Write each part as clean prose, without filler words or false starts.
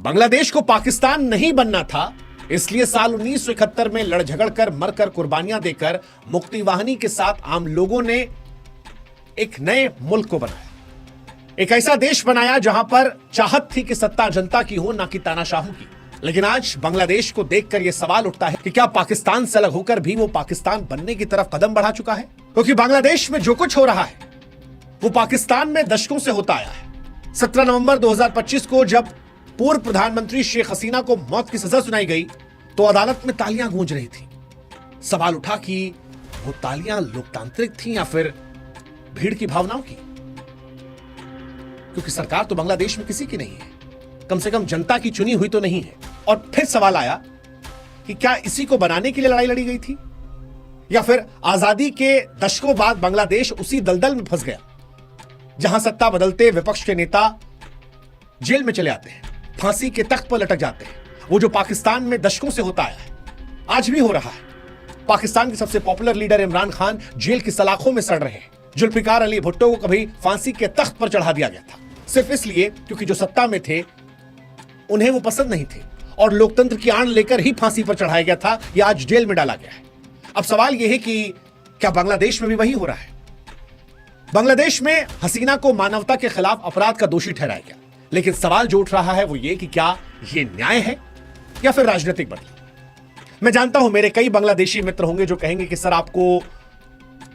बांग्लादेश को पाकिस्तान नहीं बनना था, इसलिए साल 1971 में लड़ झगड़ कर मरकर कुर्बानियां देकर मुक्ति वाहिनी के साथ आम लोगों ने एक नए मुल्क को बनाया, एक ऐसा देश बनाया जहां पर चाहत थी कि सत्ता जनता की हो, ना कि तानाशाहों की। लेकिन आज बांग्लादेश को देखकर यह सवाल उठता है कि क्या पाकिस्तान से अलग होकर भी वो पाकिस्तान बनने की तरफ कदम बढ़ा चुका है? क्योंकि बांग्लादेश में जो कुछ हो रहा है वो पाकिस्तान में दशकों से होता आया है। 17 नवंबर 2025 को जब पूर्व प्रधानमंत्री शेख हसीना को मौत की सजा सुनाई गई तो अदालत में तालियां गूंज रही थी। सवाल उठा कि वो तालियां लोकतांत्रिक थी या फिर भीड़ की भावनाओं की, क्योंकि सरकार तो बांग्लादेश में किसी की नहीं है, कम से कम जनता की चुनी हुई तो नहीं है। और फिर सवाल आया कि क्या इसी को बनाने के लिए लड़ाई लड़ी गई थी, या फिर आजादी के दशकों बाद बांग्लादेश उसी दलदल में फंस गया जहां सत्ता बदलते विपक्ष के नेता जेल में चले आते हैं, फांसी के तख्त पर लटक जाते हैं। वो जो पाकिस्तान में दशकों से होता आया है, आज भी हो रहा है। पाकिस्तान के सबसे popular leader Imran Khan jail की सलाखों में सड़ रहे हैं। जुल्फिकार अली भुट्टो को कभी फांसी के तख्त पर चढ़ा दिया गया था, सिर्फ इसलिए क्योंकि जो सत्ता में थे उन्हें वो पसंद नहीं थे और लोकतंत्र की आड़ लेकर ही फांसी पर चढ़ाया गया था, या आज जेल में डाला गया है। अब सवाल यह है कि क्या बांग्लादेश में भी वही हो रहा है? बांग्लादेश में हसीना को मानवता के खिलाफ अपराध का दोषी ठहराया गया, लेकिन सवाल जो उठ रहा है वो ये कि क्या ये न्याय है या फिर राजनीतिक बदलाव? मैं जानता हूं मेरे कई बांग्लादेशी मित्र होंगे जो कहेंगे कि सर आपको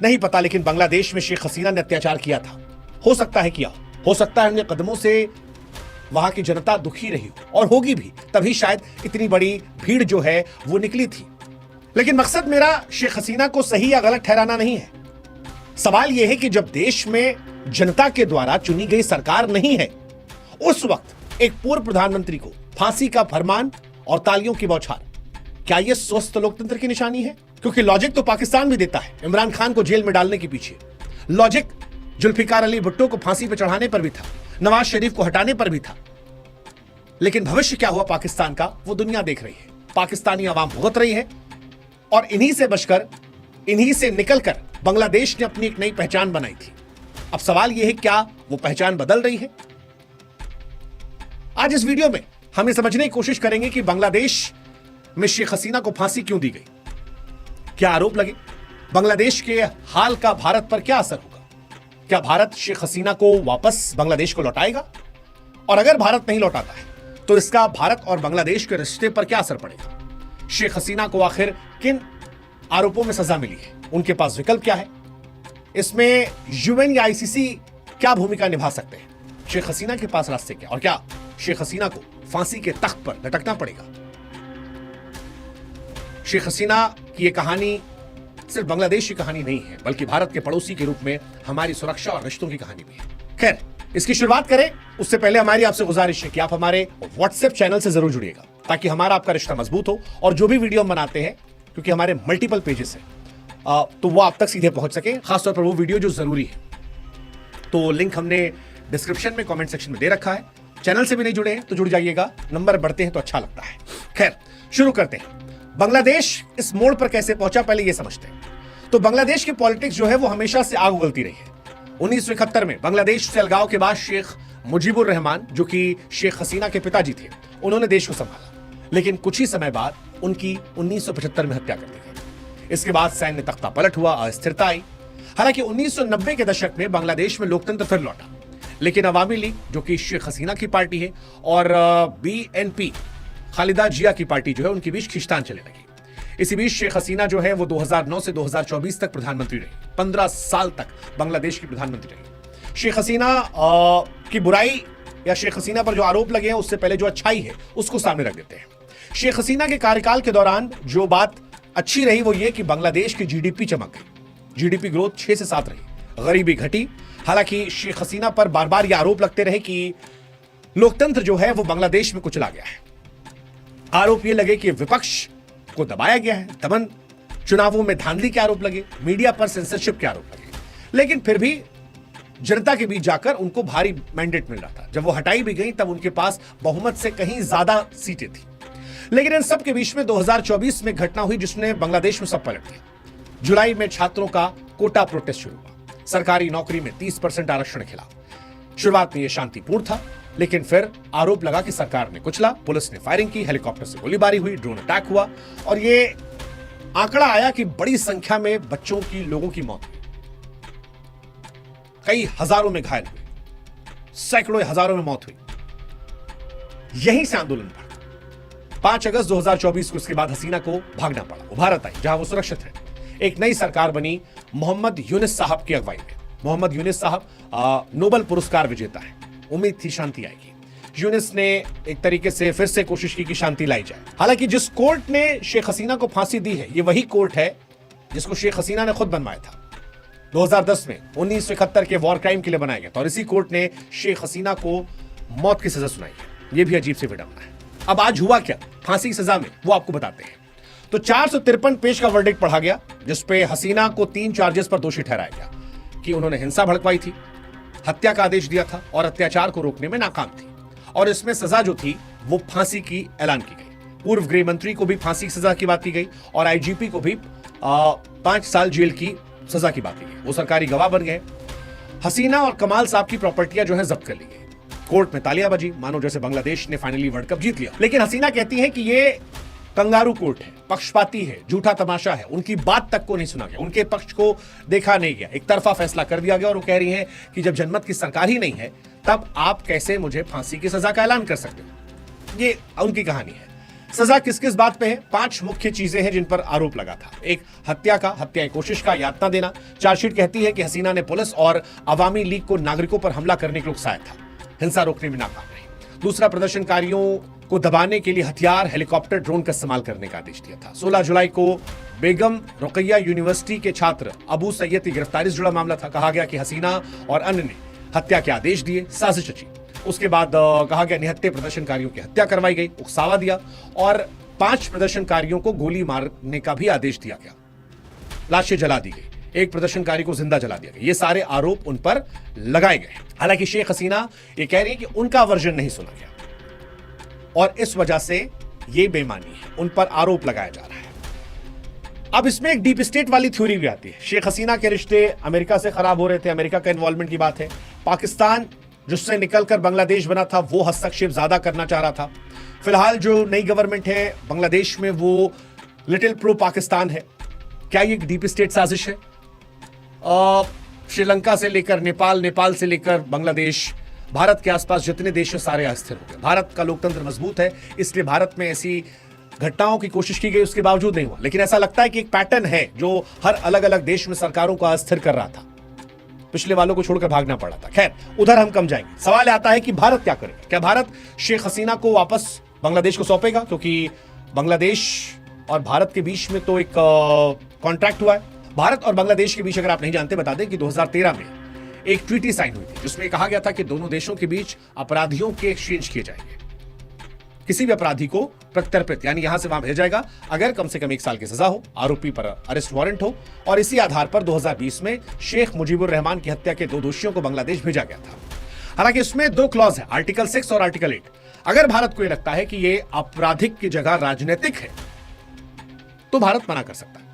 नहीं पता, लेकिन बांग्लादेश में शेख हसीना ने अत्याचार किया था। हो सकता है किया, हो सकता है उनके कदमों से वहां की जनता दुखी रही हो और होगी भी, तभी शायद इतनी बड़ी भीड़ जो है वो निकली थी। लेकिन मकसद मेरा शेख हसीना को सही या गलत ठहराना नहीं है। सवाल यह है कि जब देश में जनता के द्वारा चुनी गई सरकार नहीं है, उस वक्त एक पूर्व प्रधानमंत्री को फांसी का फरमान और तालियों की बौछार, क्या यह स्वस्थ लोकतंत्र की निशानी है? क्योंकि लॉजिक तो पाकिस्तान भी देता है, इमरान खान को जेल में डालने के पीछे लॉजिक जुल्फिकार अली भुट्टो को फांसी पर चढ़ाने पर भी था, नवाज शरीफ को हटाने पर भी था। लेकिन भविष्य क्या हुआ पाकिस्तान का, वो दुनिया देख रही है, पाकिस्तानी आवाम भुगत रही है। और इन्हीं से बचकर, इन्हीं से निकलकर बांग्लादेश ने अपनी एक नई पहचान बनाई थी। अब सवाल यह है क्या वो पहचान बदल रही है? आज इस वीडियो में हम ये समझने की कोशिश करेंगे कि बांग्लादेश में शेख हसीना को फांसी क्यों दी गई, क्या आरोप लगे, बांग्लादेश के हाल का भारत पर क्या असर होगा, क्या भारत शेख हसीना को वापस बांग्लादेश को लौटाएगा, और अगर भारत नहीं लौटाता है तो इसका भारत और बांग्लादेश के रिश्ते पर क्या असर पड़ेगा? शेख हसीना को आखिर किन आरोपों में सजा मिली है, उनके पास विकल्प क्या है, इसमें यूएन या आईसीसी क्या भूमिका निभा सकते हैं, शेख हसीना के पास रास्ते क्या, और क्या शेख हसीना को फांसी के तख्त पर लटकना पड़ेगा? शेख हसीना की यह कहानी सिर्फ बांग्लादेश की कहानी नहीं है, बल्कि भारत के पड़ोसी के रूप में हमारी सुरक्षा और रिश्तों की कहानी भी है। खैर, इसकी शुरुआत करें उससे पहले हमारी आपसे गुजारिश है कि आप हमारे व्हाट्सएप चैनल से जरूर जुड़िएगा, ताकि हमारा आपका रिश्ता मजबूत हो और जो भी वीडियो हम बनाते हैं, क्योंकि हमारे मल्टीपल पेजेस हैं, तो वो आप तक सीधे पहुंच सके, खासतौर पर वो वीडियो जो जरूरी है। तो लिंक हमने डिस्क्रिप्शन में, कमेंट सेक्शन में दे रखा है। चैनल से भी नहीं जुड़े हैं तो जुड़ जाइएगा, नंबर बढ़ते हैं तो अच्छा लगता है। खैर, शुरू करते हैं। बांग्लादेश इस मोड़ पर कैसे पहुंचा, पहले यह समझते हैं। तो बांग्लादेश की पॉलिटिक्स जो है वो हमेशा से आग उगलती रही है। 1971 में बांग्लादेश से अलगाव के बाद शेख मुजीबुर रहमान, जो कि शेख हसीना के पिताजी थे, उन्होंने देश को संभाला। लेकिन कुछ ही समय बाद उनकी 1975 में हत्या कर दी गई। इसके बाद सैन्य तख्ता पलट हुआ, अस्थिरता आई। हालांकि 1990 के दशक में बांग्लादेश में लोकतंत्र फिर लौटा, लेकिन अवामी लीग, जो कि शेख हसीना की पार्टी है, और बीएनपी खालिदा जिया की पार्टी जो है, उनके बीच खींचतान चलने लगी। इसी बीच शेख हसीना जो है वो 2009 से 2024 तक प्रधानमंत्री रही, 15 साल तक बांग्लादेश की प्रधानमंत्री रही। शेख हसीना की बुराई या शेख हसीना पर जो आरोप लगे हैं, उससे पहले जो अच्छाई है उसको सामने रख देते हैं। शेख हसीना के कार्यकाल के दौरान जो बात अच्छी रही वो ये कि बांग्लादेश की जीडीपी चमक गई, जीडीपी ग्रोथ 6 से 7 रही, गरीबी घटी। हालांकि शेख हसीना पर बार बार ये आरोप लगते रहे कि लोकतंत्र जो है वो बांग्लादेश में कुचला गया है। आरोप ये लगे कि विपक्ष को दबाया गया है, दमन, चुनावों में धांधली के आरोप लगे, मीडिया पर सेंसरशिप के आरोप लगे। लेकिन फिर भी जनता के बीच जाकर उनको भारी मैंडेट मिल रहा था। जब वो हटाई भी गई तब उनके पास बहुमत से कहीं ज्यादा सीटें थी। लेकिन इन सब के बीच में 2024 में घटना हुई जिसने बांग्लादेश में सब पलट दिया। जुलाई में छात्रों का कोटा प्रोटेस्ट शुरू हुआ, सरकारी नौकरी में 30% आरक्षण के खिलाफ। शुरुआत में यह शांतिपूर्ण था, लेकिन फिर आरोप लगा कि सरकार ने कुचला, पुलिस ने फायरिंग की, हेलीकॉप्टर से गोलीबारी हुई, ड्रोन अटैक हुआ और ये आंकड़ा आया कि बड़ी संख्या में बच्चों की, लोगों की मौत हुई, कई हजारों में घायल हुए, सैकड़ों हजारों में मौत हुई। यहीं से आंदोलन बढ़ा। 5 अगस्त 2024 को इसके बाद हसीना को भागना पड़ा। वो भारत आई, जहां वो सुरक्षित है। एक नई सरकार बनी मोहम्मद यूनिस साहब की अगुवाई में। मोहम्मद यूनिस साहब नोबेल पुरस्कार विजेता है। उम्मीद थी शांति आएगी। यूनिस ने एक तरीके से फिर से कोशिश की कि शांति लाई जाए। हालांकि जिस कोर्ट ने शेख हसीना को फांसी दी है, ये वही कोर्ट है जिसको शेख हसीना ने खुद बनवाया था। 2010 में 1971 के वॉर क्राइम के लिए बनाया गया था और इसी कोर्ट ने शेख हसीना को मौत की सजा सुनाई है। यह भी अजीब सी विडंबना है। अब आज हुआ क्या फांसी की सजा में, वो आपको बताते हैं। तो 453 पेज का वर्डिक्ट पढ़ा गया, जिसपे हसीना को 3 चार्जेस पर दोषी ठहराया गया कि उन्होंने हिंसा भड़कवाई थी, हत्या का आदेश दिया था और अत्याचार को रोकने में नाकाम थी। और इसमें सजा जो थी वो फांसी की ऐलान की गई। पूर्व गृह मंत्री को भी फांसी की सजा की बात की गई और आईजीपी को भी 5 साल जेल की सजा की बात की गई। वो सरकारी गवाह बन गए। हसीना और कमाल साहब की प्रॉपर्टियां जो है जब्त कर ली गई। कोर्ट में तालियां बजी, मानो जैसे बांग्लादेश ने फाइनली वर्ल्ड कप जीत लिया। लेकिन हसीना कहती है कि ये कंगारू कोर्ट है, पक्षपाती है, झूठा तमाशा है। उनकी बात तक को नहीं सुना गया, उनके पक्ष को देखा नहीं गया, एक तरफा फैसला कर दिया गया। और वो कह रही हैं कि जब जनमत की सरकार ही नहीं है, तब आप कैसे मुझे फांसी की सजा का ऐलान कर सकते हो। ये उनकी कहानी है। सजा किस किस बात पे है? 5 मुख्य चीजें हैं जिन पर आरोप लगा था। एक, हत्या की कोशिश का, यातना देना। चार्जशीट कहती है कि हसीना ने पुलिस और अवामी लीग को नागरिकों पर हमला करने के लिए उकसाया था, हिंसा रोकने में नाकाम रही। दूसरा, प्रदर्शनकारियों को दबाने के लिए हथियार, हेलीकॉप्टर, ड्रोन का इस्तेमाल करने का आदेश दिया था। 16 जुलाई को बेगम रुकैया यूनिवर्सिटी के छात्र अबू सैयद की गिरफ्तारी से जुड़ा मामला था। कहा गया कि हसीना और अन्य ने हत्या के आदेश दिए, साजिश रची। उसके बाद कहा गया निहत्थे प्रदर्शनकारियों की हत्या करवाई गई, उकसावा दिया और 5 प्रदर्शनकारियों को गोली मारने का भी आदेश दिया गया। लाशें जला दी गई, एक प्रदर्शनकारी को जिंदा जला दिया गया। ये सारे आरोप उन पर लगाए गए। हालांकि शेख हसीना ये कह रही है कि उनका वर्जन नहीं सुना गया और इस वजह से ये बेईमानी है, उन पर आरोप लगाया जा रहा है। अब इसमें एक डीप स्टेट वाली थ्योरी भी आती है। शेख हसीना के रिश्ते अमेरिका से खराब हो रहे थे, अमेरिका का इन्वॉल्वमेंट की बात है। पाकिस्तान जिससे निकलकर बांग्लादेश बना था, वो हस्तक्षेप ज्यादा करना चाह रहा था। फिलहाल जो नई गवर्नमेंट है बांग्लादेश में, वो लिटिल प्रो पाकिस्तान है। क्या ये एक डीप स्टेट साजिश है? श्रीलंका से लेकर नेपाल, नेपाल से लेकर बांग्लादेश, भारत के आसपास जितने देश हैं सारे अस्थिर हो गए। भारत का लोकतंत्र मजबूत है, इसलिए भारत में ऐसी घटनाओं की कोशिश की गई, उसके बावजूद नहीं हुआ। लेकिन ऐसा लगता है कि एक पैटर्न है जो हर अलग अलग देश में सरकारों को अस्थिर कर रहा था। पिछले वालों को छोड़कर भागना पड़ा था। खैर, उधर हम कम जाएंगे। सवाल आता है कि भारत क्या करेगा? क्या भारत शेख हसीना को वापस बांग्लादेश को सौंपेगा? क्योंकि बांग्लादेश और भारत के बीच में तो एक कॉन्ट्रैक्ट हुआ है। भारत और बांग्लादेश के बीच, अगर आप नहीं जानते, बता दें कि 2013 में एक ट्रीटी साइन हुई थी, जिसमें कहा गया था कि दोनों देशों के बीच अपराधियों के एक्सचेंज किए जाएंगे। किसी भी अपराधी को प्रत्यर्पित, यानी यहां से वहां भेजा जाएगा अगर कम से कम 1 साल की सजा हो, आरोपी पर अरेस्ट वारंट हो। और इसी आधार पर 2020 में शेख मुजीबुर रहमान की हत्या के 2 दोषियों को बांग्लादेश भेजा गया था। हालांकि इसमें 2 क्लॉज है, आर्टिकल 6 और आर्टिकल 8। अगर भारत को यह लगता है कि यह आपराधिक की जगह राजनीतिक है, तो भारत मना कर सकता है।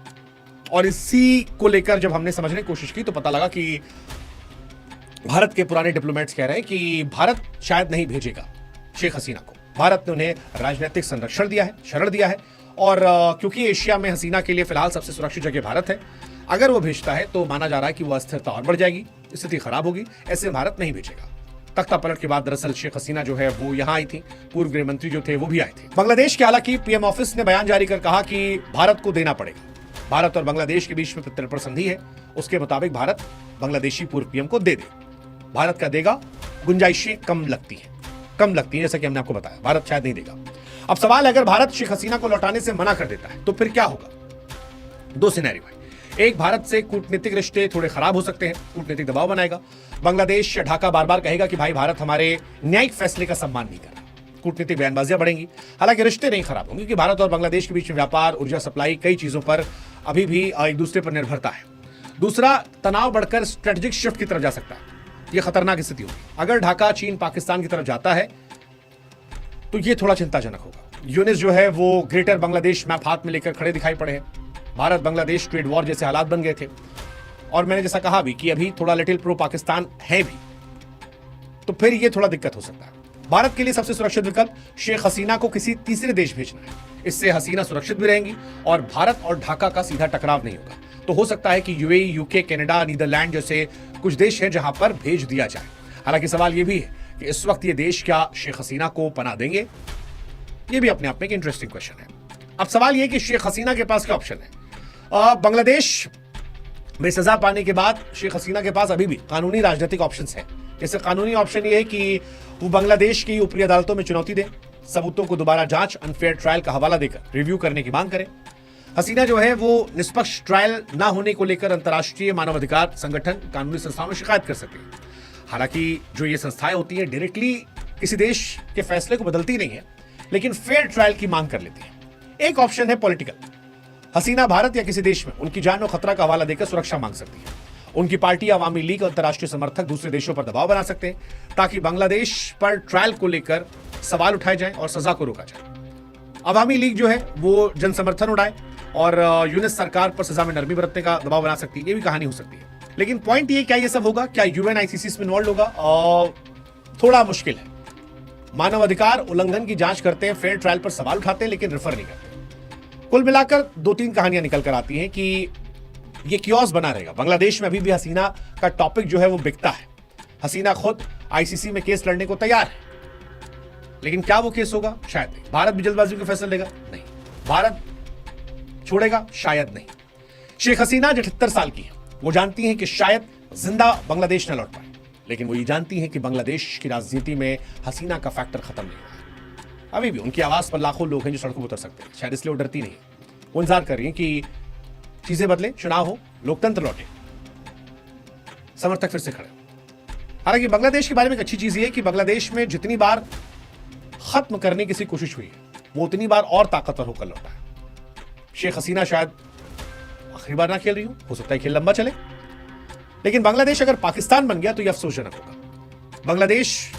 और इसी को लेकर जब हमने समझने की कोशिश की तो पता लगा कि भारत के पुराने डिप्लोमेट्स कह रहे हैं कि भारत शायद नहीं भेजेगा शेख हसीना को। भारत ने उन्हें राजनीतिक संरक्षण दिया है, शरण दिया है। और क्योंकि एशिया में हसीना के लिए फिलहाल सबसे सुरक्षित जगह भारत है, अगर वो भेजता है तो माना जा रहा है कि वो अस्थिरता और बढ़ जाएगी, स्थिति खराब होगी। ऐसे भारत नहीं भेजेगा। तख्ता पलट के बाद दरअसल शेख हसीना जो है वो यहां आई थी, पूर्व गृह मंत्री जो थे वो भी आए थे। बांग्लादेश के हालांकि पीएम ऑफिस ने बयान जारी कर कहा कि भारत को देना पड़ेगा। भारत और बांग्लादेश के बीच में प्रत्यर्पण संधि है, उसके मुताबिक भारत बांग्लादेशी पूर्व पीएम को दे दे। भारत का देगा, गुंजाइशें कम लगती है जैसा कि हमने आपको बताया। भारत शायद नहीं देगा। अब सवाल है, अगर भारत शेख हसीना को लौटाने से मना कर देता है तो फिर क्या होगा? 2 सिनेरियो है। एक, भारत से कूटनीतिक रिश्ते थोड़े खराब हो सकते हैं, कूटनीतिक दबाव बनाएगा। बांग्लादेश या ढाका बार बार कहेगा कि भाई भारत हमारे न्यायिक फैसले का सम्मान नहीं कर रहा। कूटनीतिक बयानबाजियां बढ़ेंगी। हालांकि रिश्ते नहीं खराब होंगे, क्योंकि भारत और बांग्लादेश के बीच में व्यापार, ऊर्जा सप्लाई, कई चीजों पर अभी भी एक दूसरे पर निर्भरता है। दूसरा, तनाव बढ़कर स्ट्रेटेजिक शिफ्ट की तरफ जा सकता है। यह खतरनाक स्थिति होगी। अगर ढाका चीन पाकिस्तान की तरफ जाता है तो यह थोड़ा चिंताजनक होगा। यूनिस जो है वो ग्रेटर बांग्लादेश मैप हाथ में लेकर खड़े दिखाई पड़े हैं। भारत बांग्लादेश ट्रेड वॉर जैसे हालात बन गए थे। और मैंने जैसा कहा भी कि अभी थोड़ा लिटिल प्रो पाकिस्तान है भी। तो फिर ये थोड़ा दिक्कत हो सकता है। भारत के लिए सबसे सुरक्षित विकल्प शेख हसीना को किसी तीसरे देश भेजना है। इससे हसीना सुरक्षित भी रहेंगी और भारत और ढाका का सीधा टकराव नहीं होगा। तो हो सकता है कि यूएई, यूके, कनाडा, नीदरलैंड जैसे कुछ देश हैं जहां पर भेज दिया जाए। हालांकि सवाल यह भी है कि इस वक्त ये देश क्या शेख हसीना को पनाह देंगे? ये भी अपने आप में एक इंटरेस्टिंग क्वेश्चन है। अब सवाल यह कि शेख हसीना के पास क्या ऑप्शन है? बांग्लादेश में सजा पाने के बाद शेख हसीना के पास अभी भी कानूनी राजनीतिक ऑप्शंस हैं। जैसे कानूनी ऑप्शन ये है कि वो बांग्लादेश की ऊपरी अदालतों में चुनौती दें, सबूतों को दोबारा जांच, अनफेयर ट्रायल का हवाला देकर रिव्यू करने की मांग करें। हसीना जो है वो निष्पक्ष ट्रायल ना होने को लेकर अंतर्राष्ट्रीय मानवाधिकार संगठन, कानूनी संस्थाओं में शिकायत कर सकती है। हालांकि जो ये संस्थाएं होती हैं डायरेक्टली किसी देश के फैसले को बदलती नहीं है, लेकिन फेयर ट्रायल की मांग कर लेती है। एक ऑप्शन है पॉलिटिकल। हसीना भारत या किसी देश में उनकी जान और खतरा का हवाला देकर सुरक्षा मांग सकती है। उनकी पार्टी अवामी लीग और अंतर्राष्ट्रीय समर्थक दूसरे देशों पर दबाव बना सकते हैं ताकि बांग्लादेश पर ट्रायल को लेकर सवाल उठाए जाएं और सजा को रोका जाए। अवामी लीग जो है वो जन समर्थन उड़ाए और यूनिस सरकार पर सजा में नरमी बरतने का दबाव बना सकती है। ये भी कहानी हो सकती है। लेकिन पॉइंट ये, क्या ये सब होगा? क्या यूएन आईसीसी इसमें इन्वॉल्व होगा? थोड़ा मुश्किल है। मानवाधिकार उल्लंघन की जांच करते हैं, फेयर ट्रायल पर सवाल उठाते हैं, लेकिन रेफर नहीं करते। कुल मिलाकर 2-3 कहानियां निकल कर आती हैं कि ये कियोस बना रहेगा। बांग्लादेश में अभी भी हसीना का टॉपिक जो है वो बिकता है। हसीना खुद आईसीसी में केस लड़ने को तैयार है, लेकिन क्या वो केस होगा? शायद नहीं। भारत भी जल्दबाजी में फैसला लेगा? नहीं। भारत छोड़ेगा? शायद नहीं। शेख हसीना 78 साल की है। वो जानती हैं कि शायद जिंदा बांग्लादेश न लौट पाए, लेकिन वो ये जानती हैं कि बांग्लादेश की राजनीति में हसीना का फैक्टर खत्म नहीं हुआ है। अभी भी उनकी आवाज पर लाखों लोग हैं जो सड़कों पर उतर सकते हैं। शायद इसलिए वो डरती नहीं है। वो इंतजार कर रही है कि चीजें बदले, चुनाव हो, लोकतंत्र लौटे, समर्थक फिर से खड़े। हालांकि बांग्लादेश के बारे में एक अच्छी चीज ये है कि बांग्लादेश में जितनी बार खत्म करने की कोशिश हुई है वो उतनी बार और ताकतवर होकर लौटा है। शेख हसीना शायद आखिरी बार ना खेल रही हो सकता है खेल लंबा चले, लेकिन बांग्लादेश अगर पाकिस्तान बन गया तो यह अफसोसजनक होगा। बांग्लादेश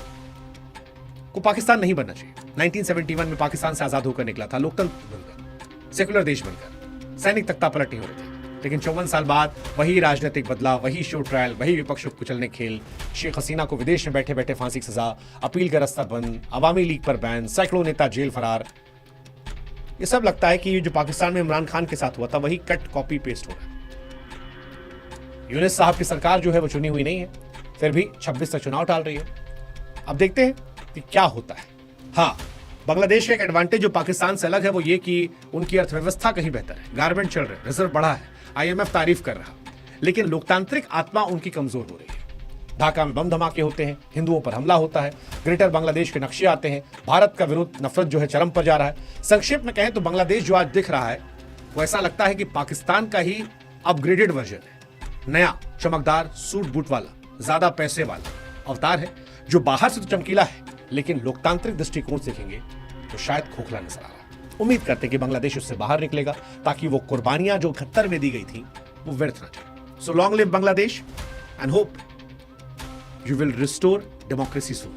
को पाकिस्तान नहीं बनना चाहिए। 1971 में पाकिस्तान से आजाद होकर निकला था, लोकतंत्र बनकर, सेकुलर देश बनकर, सैनिक तख्ता पलट नहीं हो रहे थे। लेकिन 54 साल बाद वही राजनीतिक बदलाव, वही शो ट्रायल, वही विपक्ष को कुचलने खेल, शेख हसीना को विदेश में बैठे बैठे फांसी की सजा, अपील का रास्ता बंद, अवामी लीग पर बैन, सैकड़ों नेता जेल फरार। ये सब लगता है कि ये जो पाकिस्तान में इमरान खान के साथ हुआ था वही कट कॉपी पेस्ट हो रहा है। यूनिस साहब की सरकार जो है वो चुनी हुई नहीं है, फिर भी 26 तक चुनाव टाल रही है। अब देखते हैं कि क्या होता है। हाँ, बांग्लादेश का एक एडवांटेज जो पाकिस्तान से अलग है वो ये कि उनकी अर्थव्यवस्था कहीं बेहतर है, गारमेंट चल रहे, रिजर्व बढ़ा है, आईएमएफ तारीफ कर रहा, लेकिन लोकतांत्रिक आत्मा उनकी कमजोर हो रही है। ढाका में बम धमाके होते हैं, हिंदुओं पर हमला होता है, ग्रेटर बांग्लादेश के नक्शे आते हैं, भारत का विरुद्ध नफरत जो है चरम पर जा रहा है। संक्षेप में कहें तो बांग्लादेश जो आज दिख रहा है वो ऐसा लगता है कि पाकिस्तान का ही अपग्रेडेड वर्जन है। नया, चमकदार, सूट बूट वाला, ज्यादा पैसे वाला अवतार है जो बाहर से तो चमकीला है, लेकिन लोकतांत्रिक दृष्टिकोण से देखेंगे तो शायद खोखला नजर आ रहा है। उम्मीद करते हैं कि बांग्लादेश उससे बाहर निकलेगा ताकि वो कुर्बानियां जो 71 में दी गई थी वो व्यर्थ ना जाए। So long live Bangladesh and hope you will restore democracy soon.